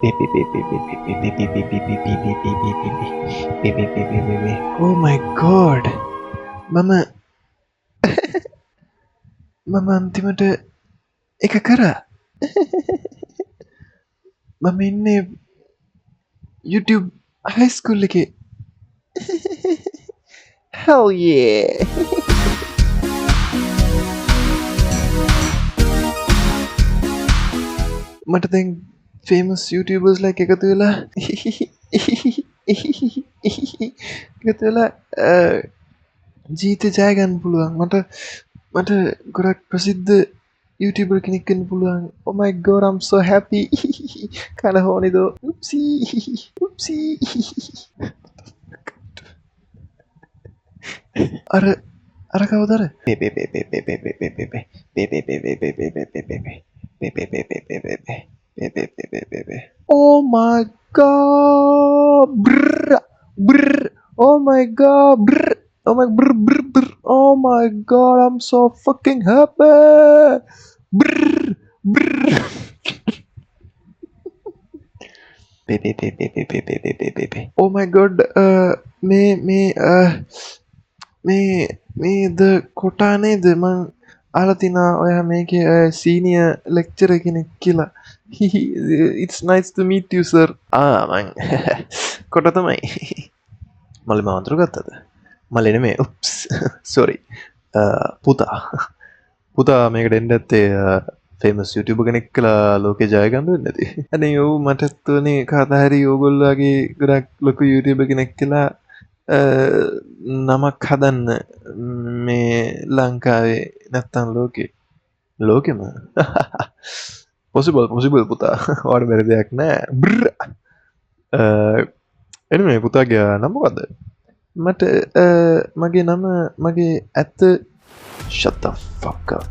Oh my god. මම මම අන්තිමට එක කරා. මම ඉන්නේ YouTube high school එකේ. Hell yeah. මට දැන් famous YouTubers like එකතු වෙලා එකතු වෙලා ජීවිතේ ජය ගන්න පුළුවන්. මට ගොඩක් ප්‍රසිද්ධ YouTuber කෙනෙක් වෙන්න පුළුවන්. Oh my god, I'm so happy. kinda horny though. Oopsie. අර කවුද අර? Oh my god. Brr. Brr. Oh my god. Brr. Oh my brr brr brr. Oh my god, I'm so fucking happy. Brr. Brr. Oh my god. මේද කොටා නේද? මං අහලා තිනා ඔයා මේකේ senior lecturer කෙනෙක් කියලා. It's nice to meet you sir. මං කොට තමයි. මල්ලි මම අඳුර ගත්තද? මල්ලි නෙමෙයි. උප්ස්. sorry. පුතා මේකට එන්න ඇත්තේ ෆේමස් YouTuber කෙනෙක් කියලා ලෝකේ ජය ගන්න වෙන්නේ නැති. අනේ ඔව් මටත් උනේ කවදා හරි ඕගොල්ලෝගේ ගොඩක් ලොකු YouTuber කෙනෙක් කියලා නමක් හදන්න මේ ලංකාවේ නැත්තම් ලෝකෙම possible පුතා. ඔයාට බැරි දෙයක් නෑ. anyway පුතාගේ නම මොකද්ද? මට මගේ නම මගේ ඇත්ත shut the fuck up.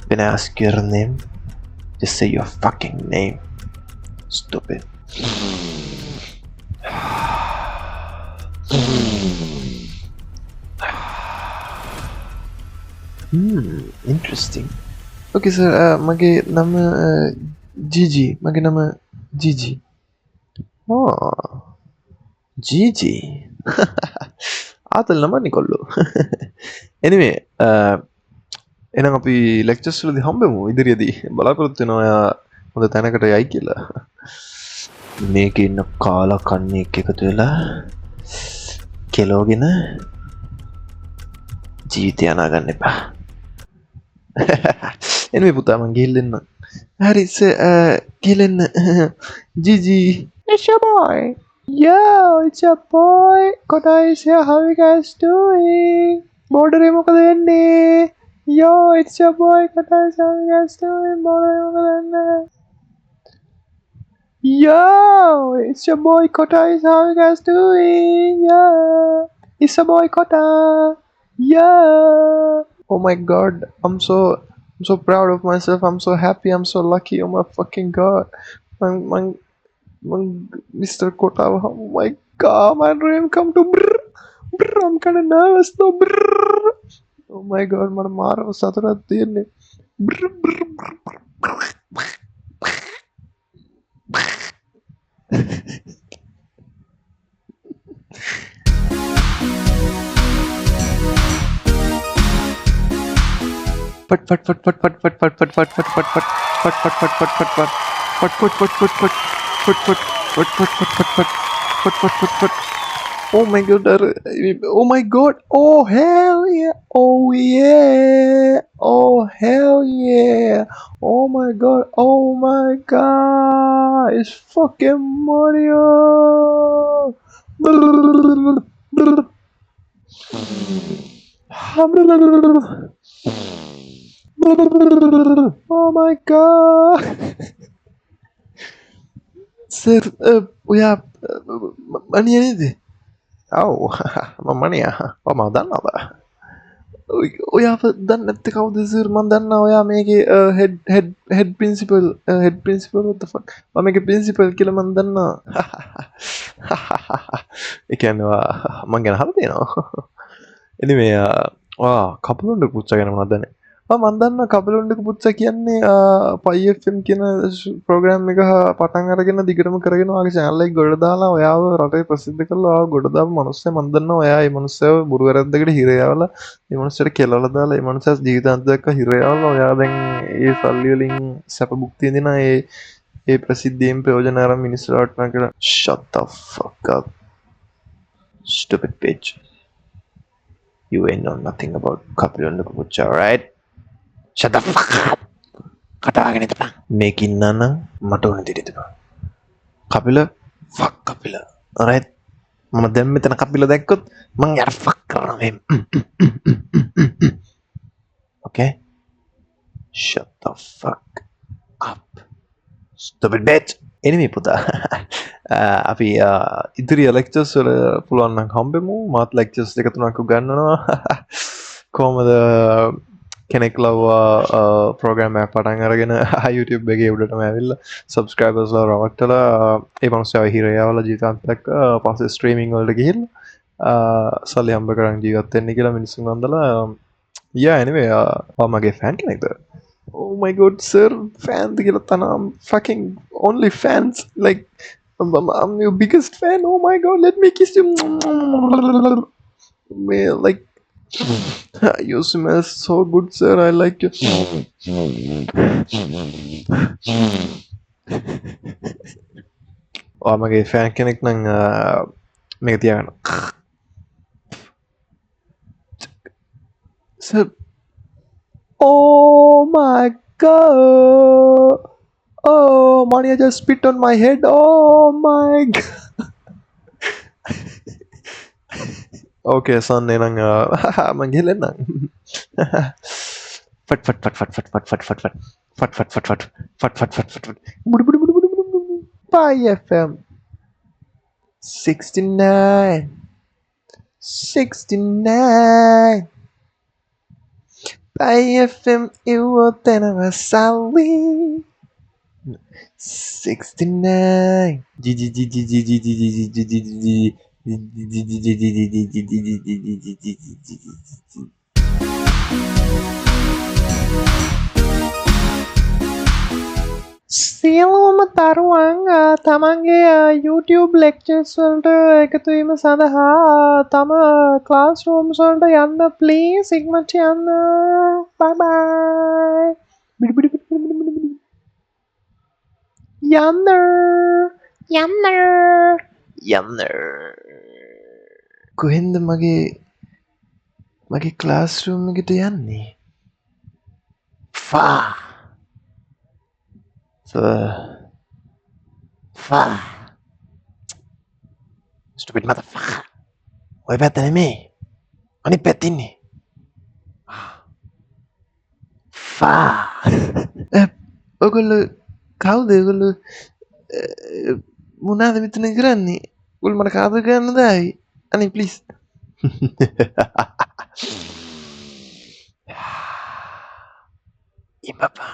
When I ask your name, just say your fucking name. Stupid. Interesting. Okay sir, මගේ නම Gigi. මගේ නම Gigi. Gigi. ආතල් නමන්නේ කොල්ලෝ. anyway, එහෙනම් අපි ලෙක්චර්ස් වලදී හම්බෙමු ඉදිරියේදී. බලාපොරොත්තු වෙනවා ඔයා හොඳ තැනකට යයි කියලා. මේකේ ඉන්න කාලා කන්නේක් එකතු වෙලා කෙලෝගෙන ජීවිතය අනාගන්න එපා. anyway පුතා මං ගිහින් එන්න. හරි ගිහින් Gigi. It's your boy. Yo, it's your boy. Kodais here. How you guys doing? Border මොකද වෙන්නේ? Yo, it's your boy. Kodais, how you guys doing? Border මොකද වෙන්නේ? Yo, it's your boy Kodais, how you guys doing? Yeah, it's your boy Kota. Yeah. Oh my god, I'm so proud of myself. I'm so happy. I'm so lucky. Oh my fucking god. Mr. Kota. Oh my god, my dream come to brr. Brr, I'm kind of nervous though. Brr. Oh my god, my mara satara tiyenne. Brr brr brr. Oh my god. Oh my god. Oh hell yeah. Oh yeah. Oh hell yeah. Oh my god. Oh my god. It's fucking Mario. Oh my god. Sir, ඔයා මනිය නේද? ඔව් මම මනියා. මම දන්නවා. ඔයාව දන්නේ නැත්තේ කවුද සර්? මම දන්නවා ඔයා මේකේ head principal what the fuck? මම මේකේ principal කියලා මම දන්නවා. ඒ කියන්නේ මම ගැන අහලා තියෙනවා. anyway කපලොන්ඩ පුච්චා ගැන මොනවද දන්නේ? මන් දන්නවා කපිලුණ්ඩක පුච්චා කියන්නේ පයිඑෆ්එම් කියන ප්‍රෝග්‍රෑම් එක පටන් අරගෙන දිගටම කරගෙන ඔයාගේ channel එක ගොඩ දාලා ඔයාව රටේ ප්‍රසිද්ධ කරලා ඔයාව ගොඩ දාපු මිනිස්සයා මන් දන්නවා ඔයා ඒ මිනිස්සයාව බොරු වැරද්දකට හිර යවලා ඒ මිනිස්සයාට කෙලවලා දාලා ඒ මිනිස්සයා ජීවිතාන්තයක් හිර යවලා ඔයා දැන් ඒ සල්ලි වලින් සැප භුක්ති විඳින ඒ ප්‍රසිද්ධියෙන් ප්‍රයෝජන අරන් මිනිස්සුන්ට වටනවා කියලා shut the fuck up stupid bitch you ain't know nothing about කපිලුණ්ඩක පුච්චා right shut the fuck up කතාගෙන ඉඳපන් මේක ඉන්නා නම් මට ඕන දෙයට ඉඳපන් කපිල fuck කපිල alright මම දැන් මෙතන කපිල දැක්කොත් මං යාර fuck කරනවා මේ okay shut the fuck up stupid bitch anyway පුතා අපි ඉදිරි ලෙක්චර්ස් වල පුළුවන් නම් හම්බෙමු මාත් ලෙක්චර්ස් දෙක තුනක් උගන්වනවා කොහමද කෙනෙක් ලව්වා ප්‍රෝග්‍රෑම් එකක් පටන් අරගෙන YouTube එකේ උඩටම ඇවිල්ලා සබ්ස්ක්‍රයිබර්ස්ලා රවට්ටලා ඒ මනුස්සයව හිර යවලා ජීවිතාන්තයක් පස්සේ ස්ට්‍රීමින් වලට ගිහිල්ලා සල්ලි හම්බ කරන් ජීවත් වෙන්න කියලා මිනිස්සුන් වන්දලා yeah anyway මගේ ෆෑන් කෙනෙක්ද oh my god sir fan කියලා තන I'm fucking only fans like I'm your biggest fan oh my god let me kiss you man like you smell so good sir I like you මගේ fan කෙනෙක් නම් මේක තියාගන්න sir oh my god oh Mania just spit on my head oh my god okay son එහෙනම් මං ගිහලා fat fat fat fat fat fat fat fat fat fat fat fat fat fat fat fat fat budu budu budu budu budu Pi FM 69 69 Pi FM iwotenama sawi 69 සියලුම තරුවන් තමන්ගේ YouTube lectures වලට එකතු වීම සඳහා තම classrooms වලට යන්න please ඉක්මනට යන්න bye bye යන්න කොහෙන්ද මගේ classroom එකට යන්නේ far stupid motherfucker ඔය පැත්ත නෙමේ අනිත් පැත්තේ ඉන්නේ ඔයගොල්ලෝ කවුද ඔයගොල්ලෝ මොනවද මෙතන කරන්නේ ඔයගොල්ලෝ මට කාද ගන්න දායි අනේ please ඉබපා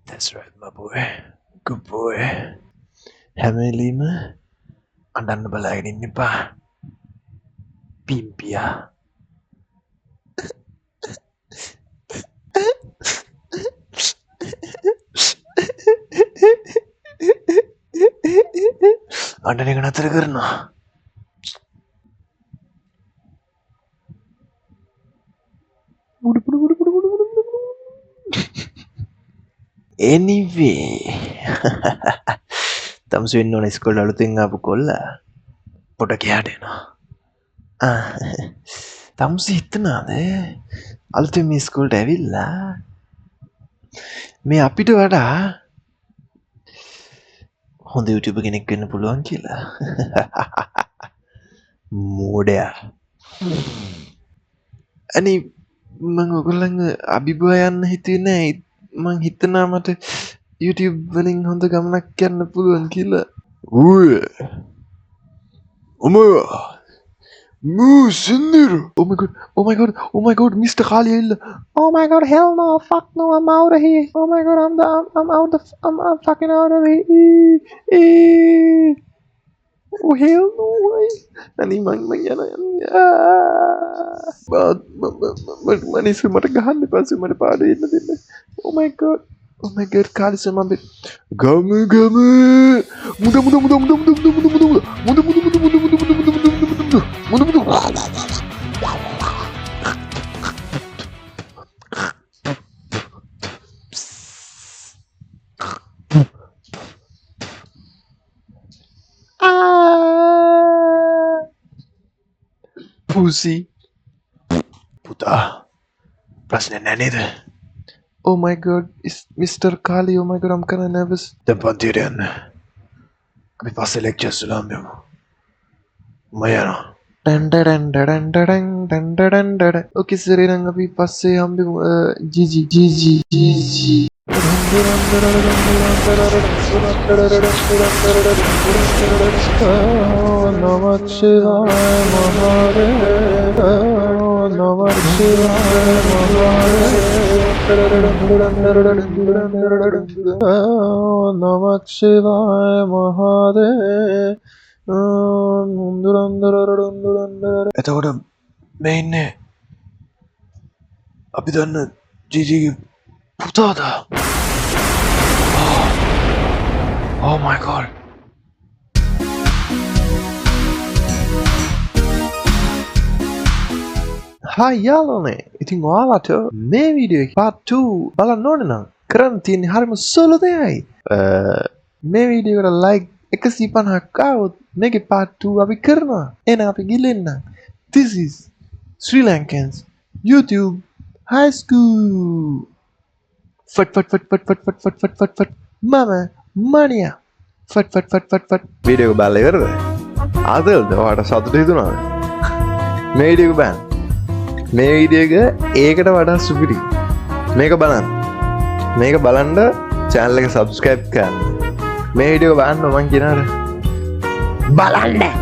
That's right, my boy. Good boy. හැම වෙලෙම අඬන්න බලාගෙන ඉන්න එපා. පිම්පියා. අඬන එක නතර කරනවා. Anyway තමසු වෙන්න ඕන ඉස්කෝලේ අලුතෙන් ආපු කොල්ලා පොඩ ගියාට එනවා තමසු හිතනවාද අලුතෙන් මේ ඉස්කෝලේට ඇවිල්ලා මේ අපිට වඩා හොඳ YouTube කෙනෙක් වෙන්න පුළුවන් කියලා මෝඩයා අනේ මම ඔයගොල්ලන්ව අභිභවා යන්න හිතුවේ නෑ මං හිතනවා මට YouTube වලින් හොඳ ගමනක් යන්න පුළුවන් කියලා. ඔය Sindiru. Oh my god, Mr. Khalil. Oh my god, hell no, fuck no, I'm out of here. Oh my god, I'm fucking out of here. Oh hell no way. Nani mang yana. Manis mata gahan pasi mata pada inna dinna. Oh my god. Oh my god, kali sama bit. Gamu gamu. Muda muda muda muda muda muda muda muda muda muda muda muda muda muda muda muda muda muda muda. Ah. Pussy. Puta. Prasnya nani deh. Oh my god, it's Mr. Kali. Oh my god, I'm kinda nervous. Tempat dirian. Kami pasti lecture sulam ya. Mayana. Okay sir रंग अभी पास से हम भी जी जी जी जी जी जी नमः शिवाय महादेव नमः शिवाय महादेव नमः शिवाय महादेव එතකොට මේ ඉන්නේ අපි දන්න ජීජීගේ පුතාද? Oh my god. Hi යාළුවනේ. ඉතින් ඔයාලට මේ වීඩියෝ එක part 2 බලන්න ඕනේ නම් කරන්න තියෙන්නේ හරිම සුළු දෙයයි. මේ වීඩියෝ එකට like 150ක් ආවොත් මේකේ part 2 අපි කරනවා. එහෙනම් අපි ගිලින්න. This is Sri Lankans YouTube High School. Fat fat fat fat fat fat fat fat fat fat Mama Mania. Fat fat fat fat fat. Video එක බලලා ඉවරද? ආදල්ද? ඔයාට සතුටු හිතුණාද? මේ වීඩියෝ එක බලන්න. මේ වීඩියෝ එක ඒකට වඩා සුපිරි. මේක බලන්න. මේක බලන්න channel එක subscribe කරන්න. මේ වීඩියෝ එක බලන්න මම කියනවා බලන්න.